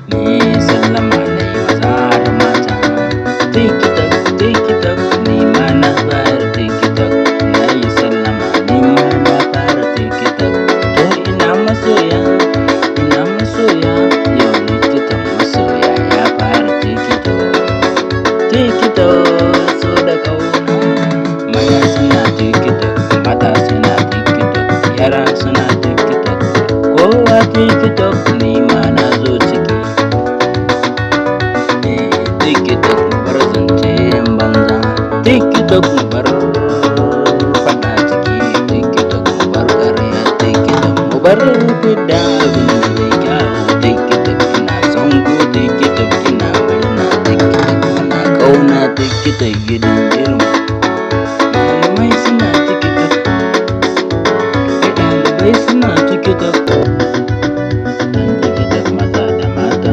Ni sallama na yi maza da mata. Tiktok, tiktok, ni ma na fara tiktok. Na yi sallama ni ma na fara tiktok. To ina masoya, yau likitan masoya ya fara tiktok. Tiktok so da kauna, maza suna tiktok, mata suna tiktok, yara suna tiktok, kowa tiktok ni ma na zo ciki. TikTok mu bar zancen banza, TikTok mu bar faɗa ciki, TikTok mu bar ƙarya, TikTok mu bar fidda abin da bai kyawu. TikTok ina son ku, TikTok ina murna, TikTok muna ƙauna, TikTok gidan girma. Malamai suna TikTok, ɗalibai suna TikTok. TikTok maza da mata.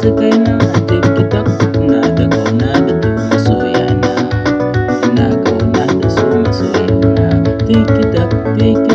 Kaina a TikTok ina da ƙauna da duk masoyana, ina ƙauna da su masoyana. TikTok, TikTok.